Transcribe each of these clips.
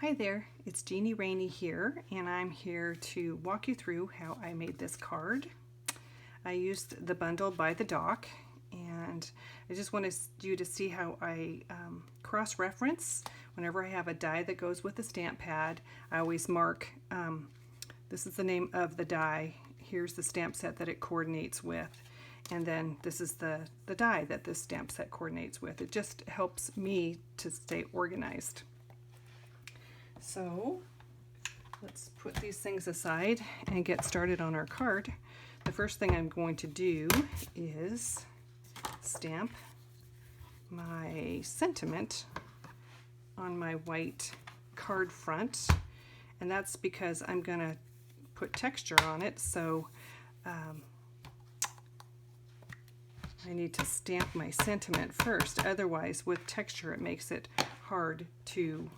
Hi there, it's Jeannie Rainey here, and I'm here to walk you through how I made this card. I used the bundle by the dock, and I just wanted you to see how I cross-reference. Whenever I have a die that goes with the stamp pad, I always mark, this is the name of the die, here's the stamp set that it coordinates with, and then this is the die that this stamp set coordinates with. It just helps me to stay organized. So let's put these things aside and get started on our card. The first thing I'm going to do is stamp my sentiment on my white card front, and that's because I'm going to put texture on it, so I need to stamp my sentiment first. Otherwise, with texture, it makes it hard to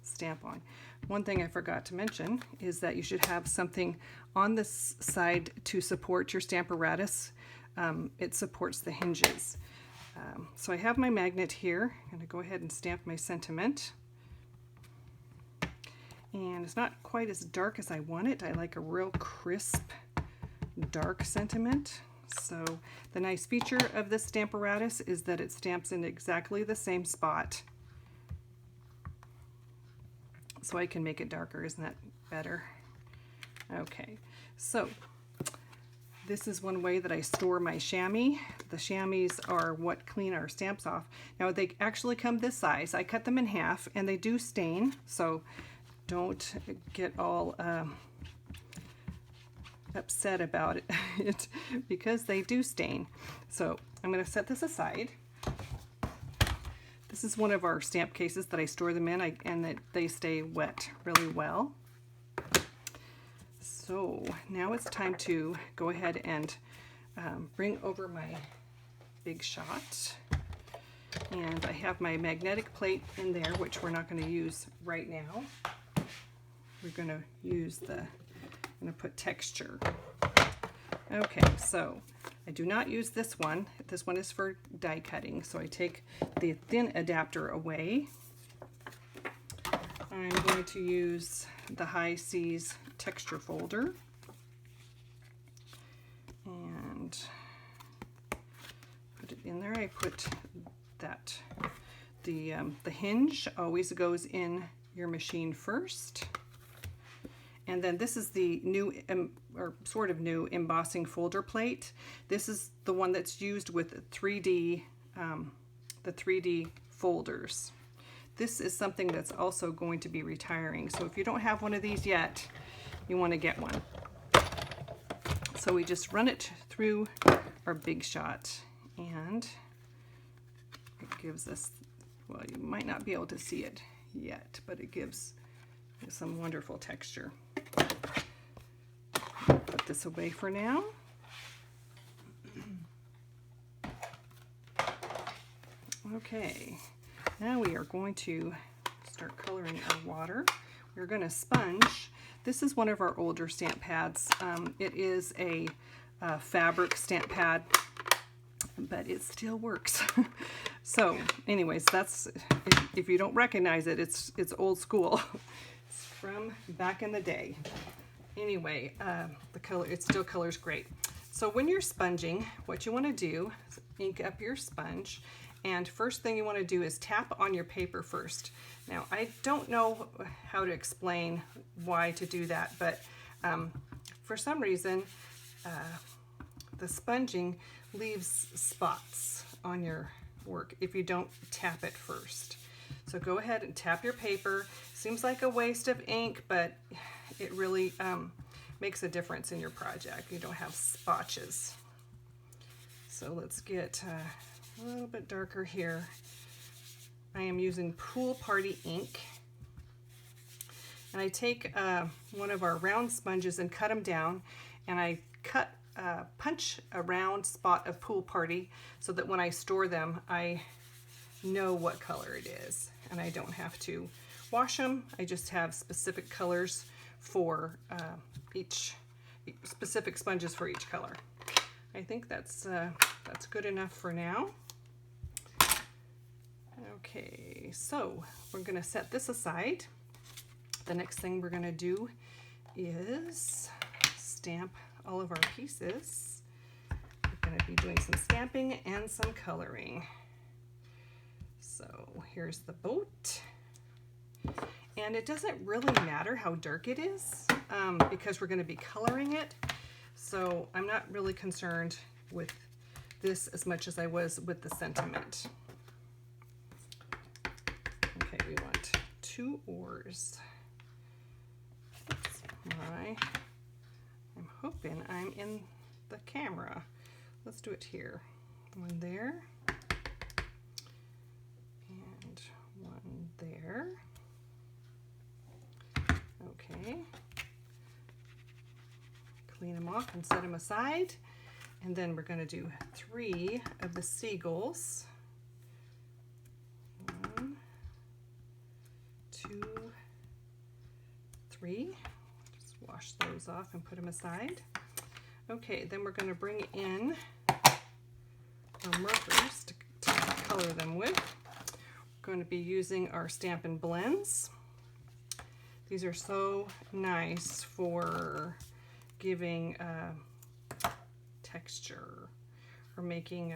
stamp on. One thing I forgot to mention is that you should have something on this side to support your Stamparatus. It supports the hinges. So I have my magnet here. I'm going to go ahead and stamp my sentiment. And it's not quite as dark as I want it. I like a real crisp, dark sentiment. So the nice feature of this Stamparatus is that it stamps in exactly the same spot. So I can make it darker. Isn't that better? Okay, so this is one way that I store my chamois. The chamois are what clean our stamps off. Now they actually come this size. I cut them in half and they do stain, so don't get all upset about it because they do stain. So I'm going to set this aside. This is one of our stamp cases that I store them in, and that they stay wet really well. So now it's time to go ahead and bring over my big shot. And I have my magnetic plate in there, which we're not going to use right now. We're going to use I'm going to put texture. Okay, so I do not use this one. This one is for die cutting, so I take the thin adapter away. I'm going to use the High Seas texture folder, and put it in there. I put that the hinge always goes in your machine first. And then this is the new, or sort of new, embossing folder plate. This is the one that's used with 3D, the 3D folders. This is something that's also going to be retiring. So if you don't have one of these yet, you want to get one. So we just run it through our big shot, and it gives us, well, you might not be able to see it yet, but it gives some wonderful texture. Put this away for now. Okay, now we are going to start coloring our water. We're going to sponge. This is one of our older stamp pads. It is a fabric stamp pad, but it still works. So anyways, that's, if you don't recognize it, it's old school. It's from back in the day. Anyway, the color, it still colors great. So when you're sponging, what you want to do is ink up your sponge, and first thing you want to do is tap on your paper first. Now I don't know how to explain why to do that, but for some reason the sponging leaves spots on your work if you don't tap it first. So go ahead and tap your paper. Seems like a waste of ink, but it really makes a difference in your project. You don't have spotches. So let's get a little bit darker here. I am using Pool Party ink. And I take one of our round sponges and cut them down, and I punch a round spot of Pool Party so that when I store them, I know what color it is, and I don't have to wash them. I just have specific colors for each, specific sponges for each color. I think that's good enough for now. Okay, Okay, so we're going to set this aside. The next thing we're going to do is stamp all of our pieces. We're going to be doing some stamping and some coloring. So here's the boat. And it doesn't really matter how dark it is because we're going to be coloring it. So I'm not really concerned with this as much as I was with the sentiment. Okay, we want 2 oars. Oops, I'm hoping I'm in the camera. Let's do it here. 1 there. And 1 there. Okay. Clean them off and set them aside. And then we're going to do 3 of the seagulls. 1, 2, 3. Just wash those off and put them aside. Okay, then we're going to bring in our markers to color them with. We're going to be using our Stampin' Blends. These are so nice for giving texture or making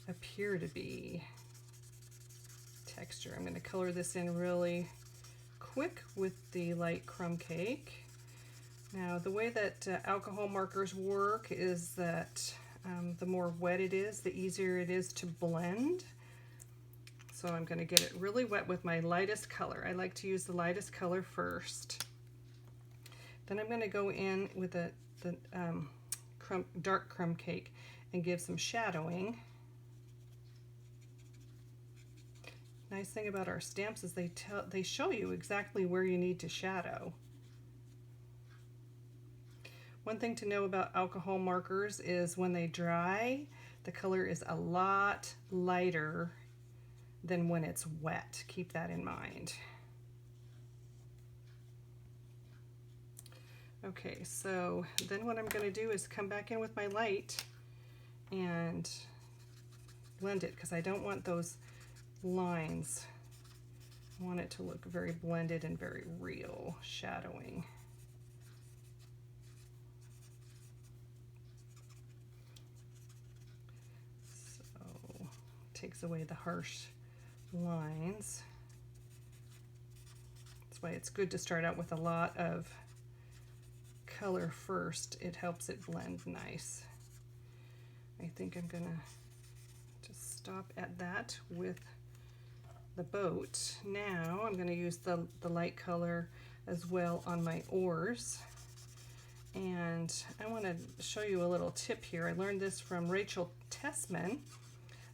appear to be texture. I'm going to color this in really quick with the light crumb cake. Now the way that alcohol markers work is that the more wet it is, the easier it is to blend. So I'm going to get it really wet with my lightest color. I like to use the lightest color first. Then I'm going to go in with the dark crumb cake and give some shadowing. Nice thing about our stamps is they show you exactly where you need to shadow. One thing to know about alcohol markers is when they dry, the color is a lot lighter than when it's wet. Keep that in mind. Okay, so then what I'm going to do is come back in with my light and blend it because I don't want those lines. I want it to look very blended and very real, shadowing. So takes away the harsh lines. That's why it's good to start out with a lot of color first. It helps it blend nice. I think I'm gonna just stop at that with the boat. Now I'm gonna use the light color as well on my oars. And I want to show you a little tip here. I learned this from Rachel Tessman,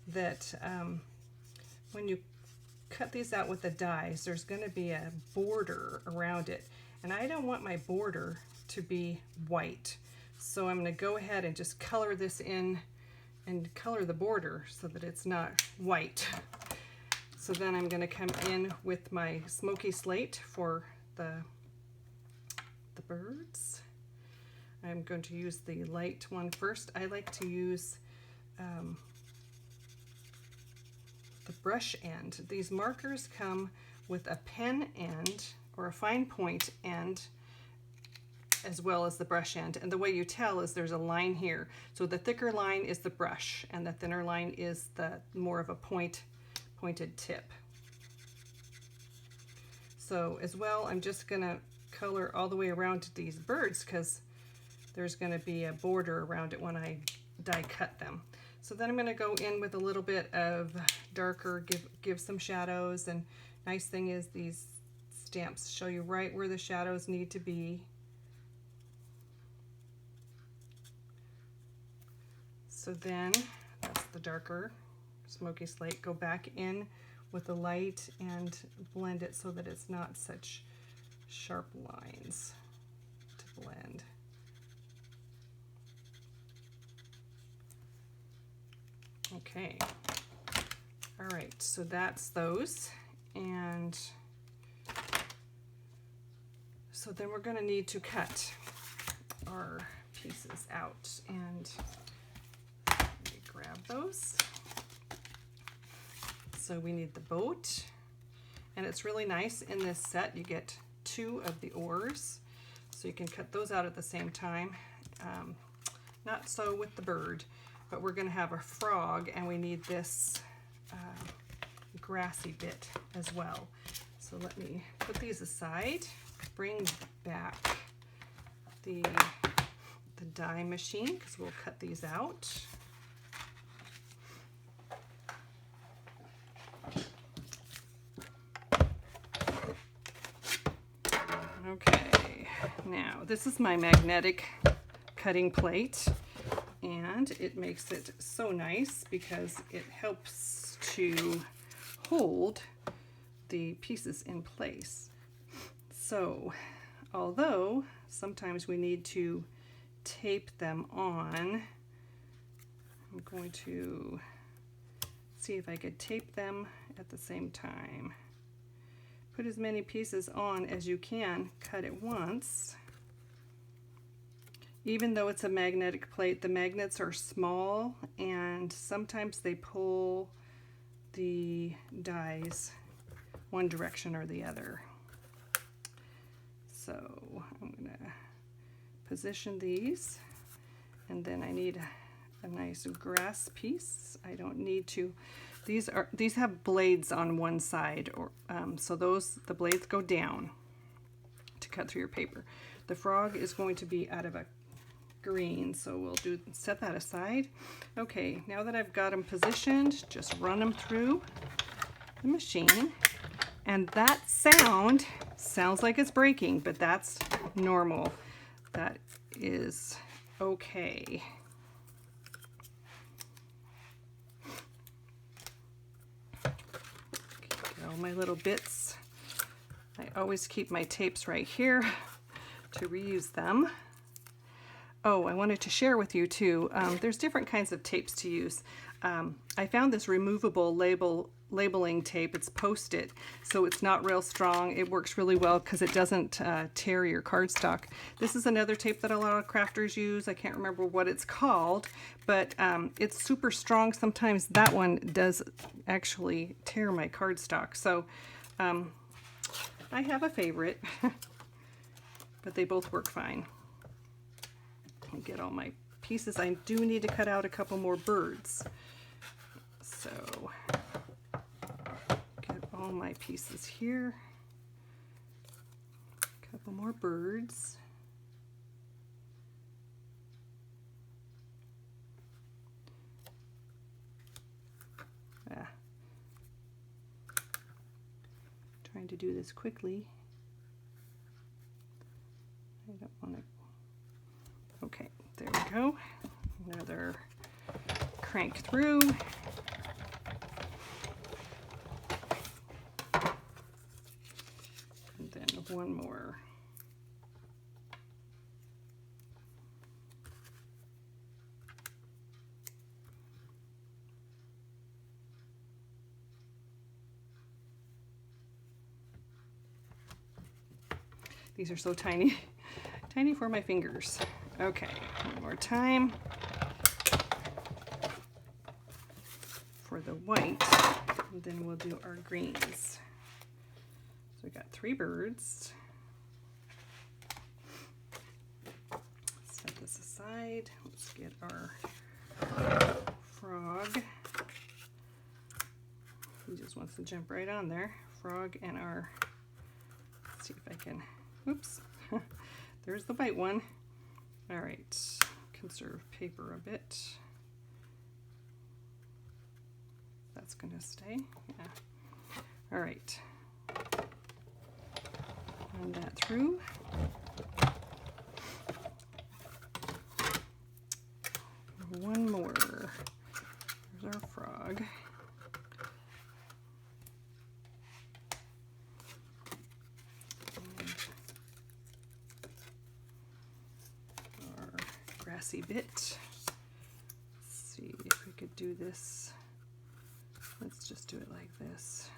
that when you cut these out with the dies, there's going to be a border around it, and I don't want my border to be white, so I'm going to go ahead and just color this in and color the border so that it's not white. So then I'm going to come in with my smoky slate for the birds. I'm going to use the light one first. I like to use the brush end. These markers come with a pen end or a fine point end as well as the brush end. And the way you tell is there's a line here. So the thicker line is the brush and the thinner line is the more of a pointed tip. So as well, I'm just gonna color all the way around these birds because there's gonna be a border around it when I die cut them. So then I'm going to go in with a little bit of darker, give some shadows, and nice thing is these stamps show you right where the shadows need to be. So then that's the darker smoky slate. Go back in with the light and blend it so that it's not such sharp lines to blend. Okay, all right, so that's those, and so then we're going to need to cut our pieces out, and let me grab those. So we need the boat, and it's really nice in this set. You get 2 of the oars, so you can cut those out at the same time. Not so with the bird, but we're going to have a frog, and we need this grassy bit as well. So let me put these aside, bring back the die machine, because we'll cut these out. Okay, now this is my magnetic cutting plate, and it makes it so nice because it helps to hold the pieces in place. So although sometimes we need to tape them on, I'm going to see if I could tape them at the same time. Put as many pieces on as you can, cut it once. Even though it's a magnetic plate, the magnets are small and sometimes they pull the dies one direction or the other. So I'm gonna position these, and then I need a nice grass piece. I don't need to, these have blades on one side, or so the blades go down to cut through your paper. The frog is going to be out of a green, so we'll set that aside. Okay, now that I've got them positioned, just run them through the machine, and that sounds like it's breaking, but that's normal. That is okay. All my little bits. I always keep my tapes right here to reuse them. Oh, I wanted to share with you too, there's different kinds of tapes to use. I found this removable labeling tape. It's Post-it, so it's not real strong. It works really well because it doesn't tear your cardstock. This is another tape that a lot of crafters use. I can't remember what it's called, but it's super strong. Sometimes that one does actually tear my cardstock. So I have a favorite, but they both work fine. Let me get all my pieces. I do need to cut out a couple more birds. So get all my pieces here. A couple more birds. Trying to do this quickly. I don't want to. Okay, there we go. Another crank through. And then one more. These are so tiny, tiny for my fingers. Okay, one more time for the white, and then we'll do our greens. So we got 3 birds. Set this aside. Let's get our frog. He just wants to jump right on there. Frog and our, let's see if I can, oops, there's the white one. All right, conserve paper a bit. That's gonna stay, yeah. All right, run that through. One more, there's our frog. Grassy bit. Let's see if we could do this. Let's just do it like this.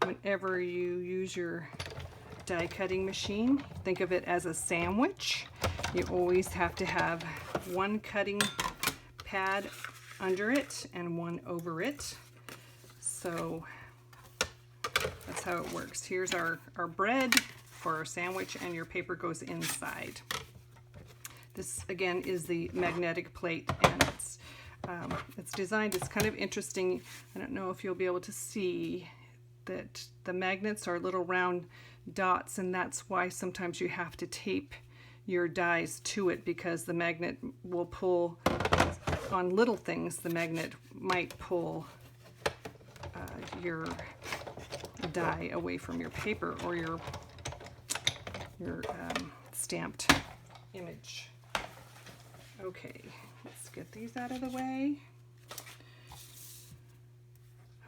Whenever you use your die cutting machine, think of it as a sandwich. You always have to have one cutting pad under it and one over it. So that's how it works. Here's our bread for our sandwich, and your paper goes inside. This again is the magnetic plate, and it's designed, it's kind of interesting. I don't know if you'll be able to see that the magnets are little round dots, and that's why sometimes you have to tape your dies to it, because the magnet will pull on little things. The magnet might pull your die away from your paper or your stamped image. Okay, let's get these out of the way.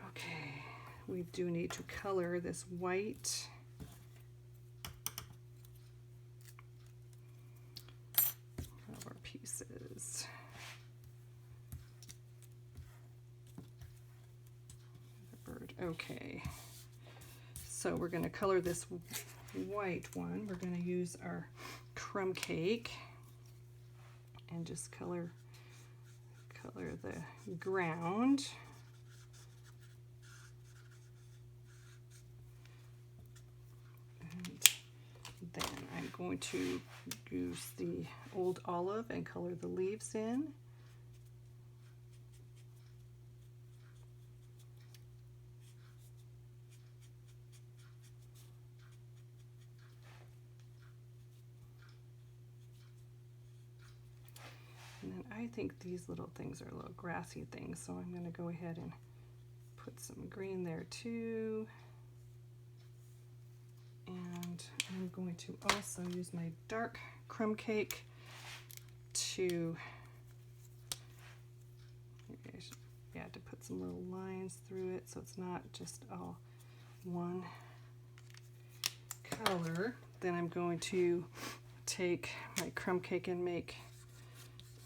Okay, we do need to color this white. Of our pieces. The bird. Okay, so we're going to color this white one. We're going to use our crumb cake and just color the ground. And then I'm going to use the old olive and color the leaves in. And then I think these little things are little grassy things, so I'm going to go ahead and put some green there too. And I'm going to also use my dark crumb cake to put some little lines through it, so it's not just all one color. Then I'm going to take my crumb cake and make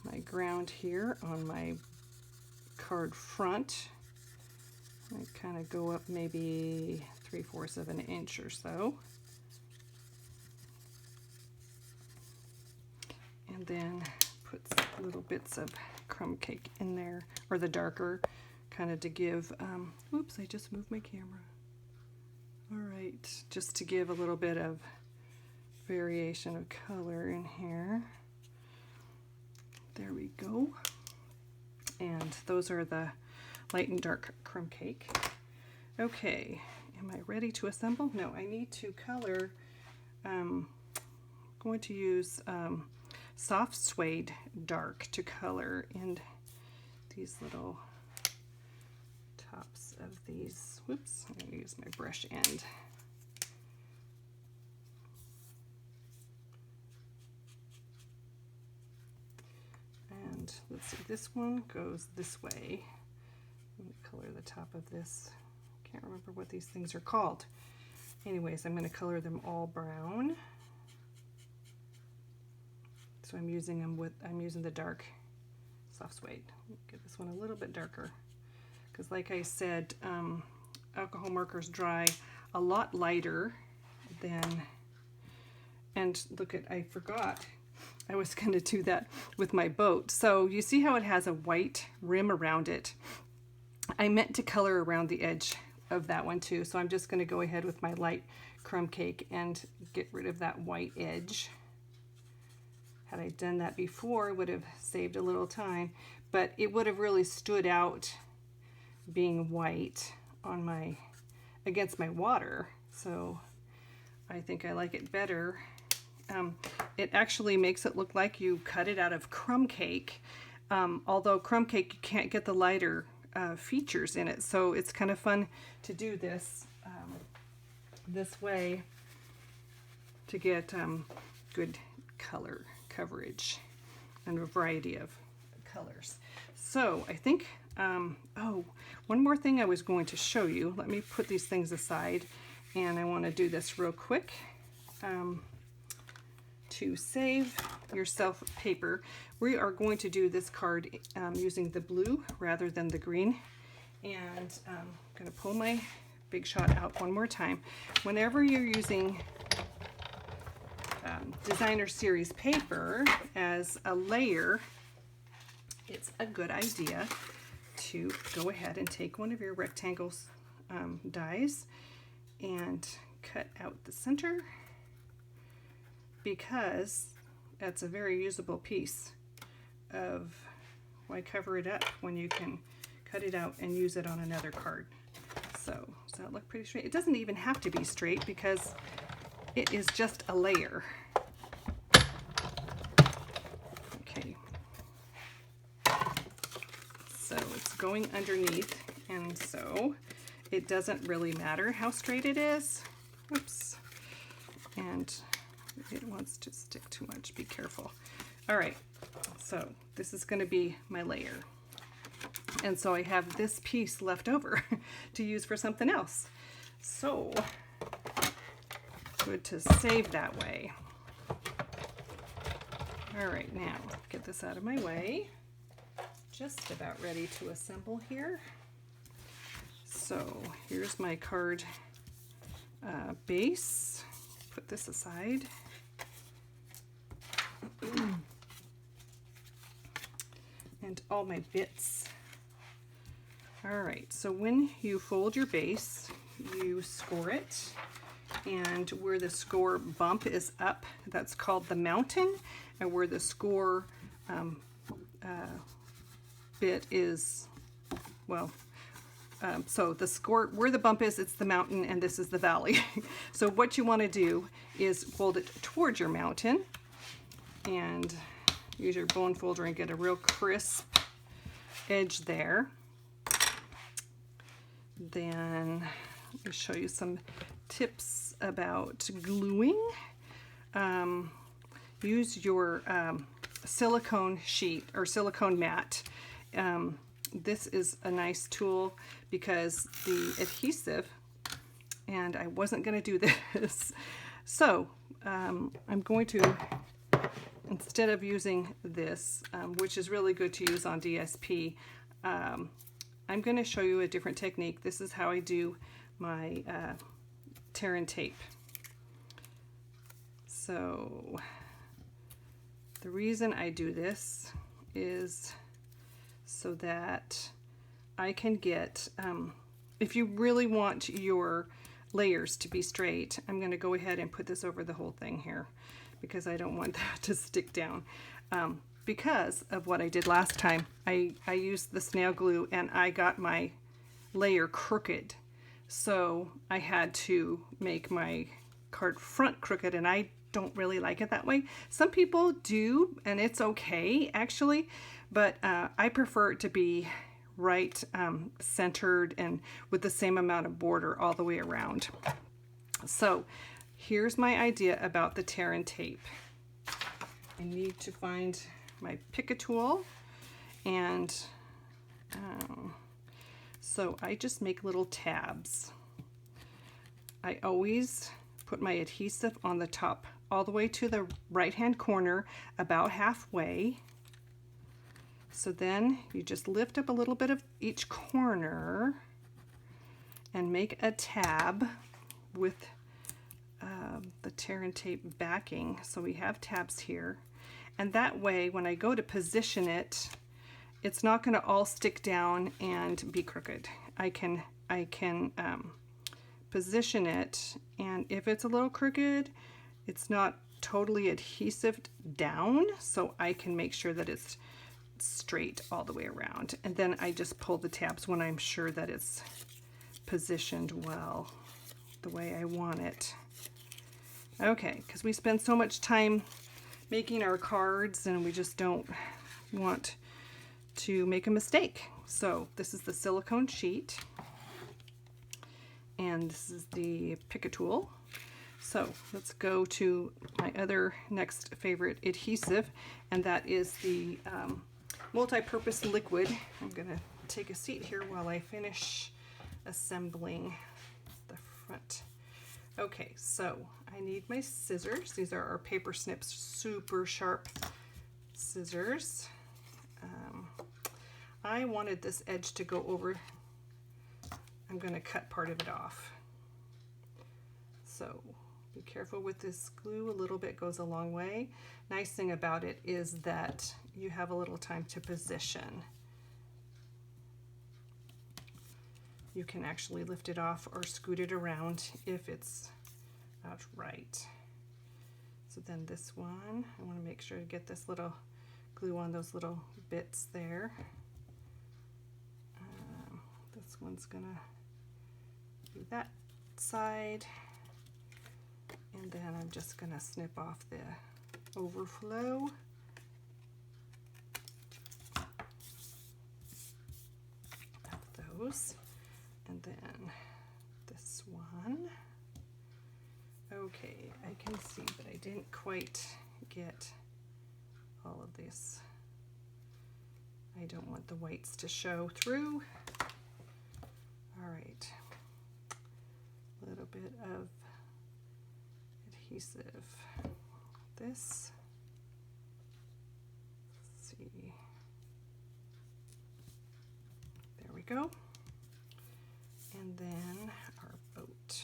my ground here on my card front. I kind of go up maybe 3/4 of an inch or so. And then put little bits of crumb cake in there, or the darker, kind of to give, oops, I just moved my camera. All right, just to give a little bit of variation of color in here. There we go. And those are the light and dark crumb cake. Okay, am I ready to assemble? No, I need to color. I'm going to use soft suede dark to color in these little tops of these. Whoops, I'm going to use my brush end. And let's see, this one goes this way. I'm going to color the top of this. Can't remember what these things are called. Anyways, I'm going to color them all brown. So I'm using the dark soft suede. Get this one a little bit darker, because like I said, alcohol markers dry a lot lighter than, and look at, I forgot I was going to do that with my boat. So you see how it has a white rim around it? I meant to color around the edge of that one too. So I'm just going to go ahead with my light crumb cake and get rid of that white edge. Had I done that before, it would have saved a little time, but it would have really stood out being white on my, against my water. So I think I like it better. It actually makes it look like you cut it out of crumb cake, although crumb cake, you can't get the lighter features in it. So it's kind of fun to do this this way to get good color coverage and a variety of colors. So I think, oh, one more thing I was going to show you. Let me put these things aside, and I want to do this real quick. To save yourself paper, we are going to do this card using the blue rather than the green. And I'm going to pull my Big Shot out one more time. Whenever you're using designer series paper as a layer, it's a good idea to go ahead and take one of your rectangles dies and cut out the center, because that's a very usable piece of why cover it up when you can cut it out and use it on another card. So does that look pretty straight? It doesn't even have to be straight because it is just a layer. Okay. So it's going underneath, and so it doesn't really matter how straight it is. Oops. And it wants to stick too much. Be careful. All right. So this is going to be my layer. And so I have this piece left over to use for something else. So good to save that way. All right, now get this out of my way. Just about ready to assemble here. So here's my card base. Put this aside. And all my bits. All right, so when you fold your base, you score it, and where the score bump is up, that's called the mountain, and where the score bit is, well, so the score, where the bump is, it's the mountain, and this is the valley. So what you want to do is fold it towards your mountain, and use your bone folder and get a real crisp edge there. Then I'll show you some tips about gluing. Use your silicone sheet or silicone mat. This is a nice tool because the adhesive, and I wasn't going to do this, so I'm going to, instead of using this, which is really good to use on DSP, I'm going to show you a different technique. This is how I do my tear and tape. So the reason I do this is so that I can get, if you really want your layers to be straight, I'm going to go ahead and put this over the whole thing here because I don't want that to stick down. Because of what I did last time, I used the snail glue and I got my layer crooked. So I had to make my card front crooked, and I don't really like it that way. Some people do, and it's okay actually, but I prefer it to be right centered and with the same amount of border all the way around. So here's my idea about the tear and tape. I need to find my pick a tool, and so I just make little tabs. I always put my adhesive on the top all the way to the right hand corner, about halfway. So then you just lift up a little bit of each corner and make a tab with the tear and tape backing. So we have tabs here. And that way, when I go to position it, it's not going to all stick down and be crooked. I can position it, and if it's a little crooked, it's not totally adhesive down, so I can make sure that it's straight all the way around. And then I just pull the tabs when I'm sure that it's positioned well, the way I want it. Okay, because we spend so much time making our cards and we just don't want to make a mistake. So this is the silicone sheet, and this is the pick a tool. So let's go to my other next favorite adhesive, and that is the multi-purpose liquid. I'm gonna take a seat here while I finish assembling the front. Okay, so I need my scissors. These are our paper snips, super sharp scissors. I wanted this edge to go over. I'm going to cut part of it off. So be careful with this glue. A little bit goes a long way. Nice thing about it is that you have a little time to position. you can actually lift it off or scoot it around if it's not right. So then this one, I want to make sure to get this little glue on those little bits there. This one's gonna do that side, and then I'm just gonna snip off the overflow. Of those, and then this one. Okay, I can see, but I didn't quite get all of this. I don't want the whites to show through. All right, a little bit of adhesive. This, let's see, there we go. And then our boat.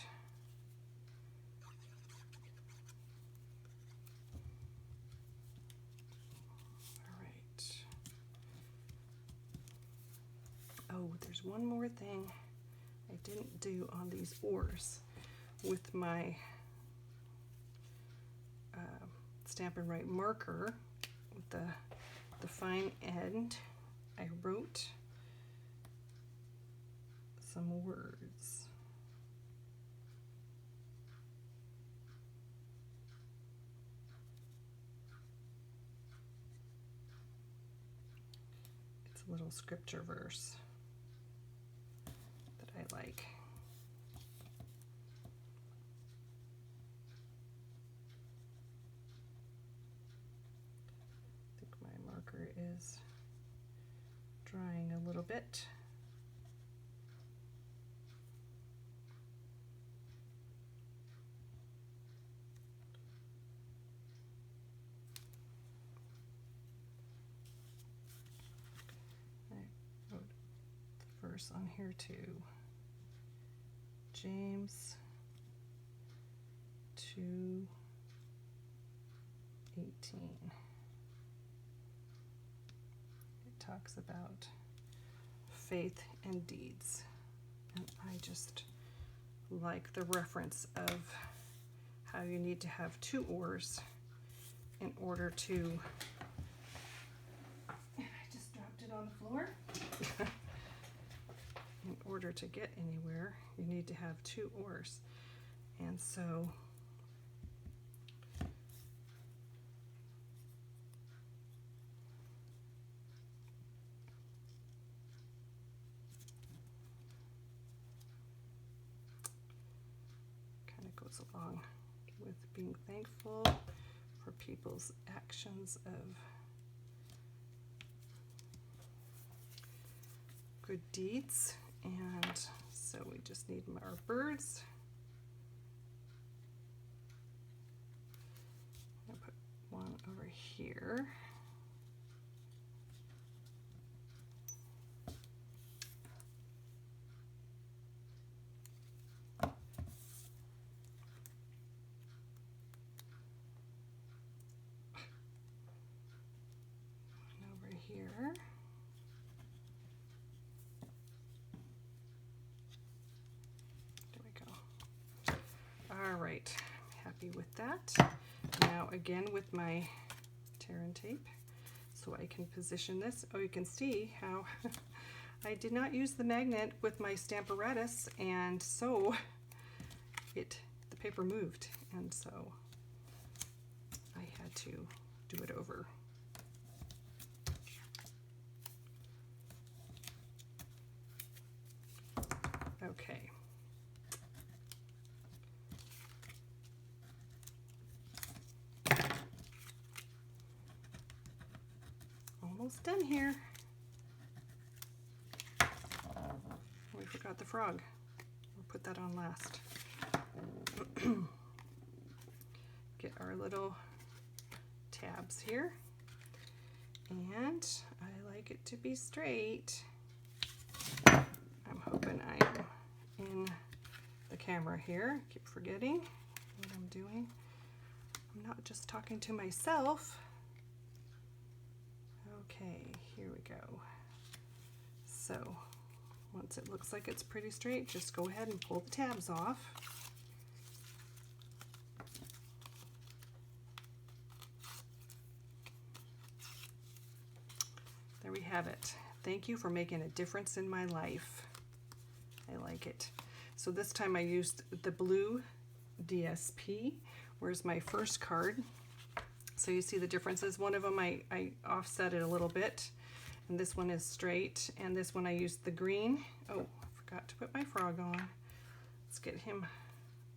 All right. Oh, there's one more thing I didn't do on these oars with my Stampin' Write marker with the fine end. I wrote some words. It's a little scripture verse that I like. I think my marker is drying a little bit. I wrote the verse on here too. James 2:18. It talks about faith and deeds, and I just like the reference of how you need to have two oars in order to, I just dropped it on the floor. In order to get anywhere, you need to have two oars. And so kind of goes along with being thankful for people's actions of good deeds. And so we just need our birds. I'll put one over here. One over here. All right, happy with that. Now again with my tear and tape, so I can position this. Oh, you can see how I did not use the magnet with my Stamparatus, and so the paper moved, and so I had to do it over. Okay. Almost done here. We forgot the frog. We'll put that on last. Get our little tabs here. And I like it to be straight. I'm hoping I'm in the camera here. I keep forgetting what I'm doing. I'm not just talking to myself. Okay, here we go. So Once it looks like it's pretty straight, just go ahead and pull the tabs off. There we have it. Thank you for making a difference in my life. I like it. So this time I used the blue DSP. Where's my first card? So you see the differences. One of them I offset it a little bit, and this one is straight, and this one I used the green. Oh, I forgot to put my frog on. Let's get him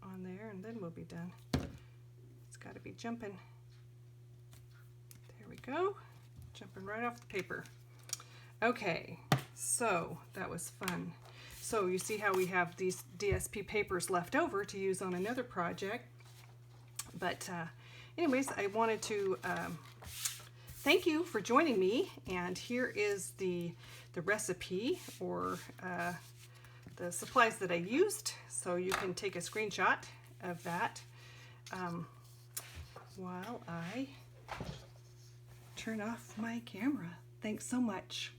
on there and then we'll be done. It's got to be jumping. There we go. Jumping right off the paper. Okay, so that was fun. So you see how we have these DSP papers left over to use on another project. But anyways, I wanted to thank you for joining me, and here is the recipe, or the supplies that I used, so you can take a screenshot of that while I turn off my camera. Thanks so much.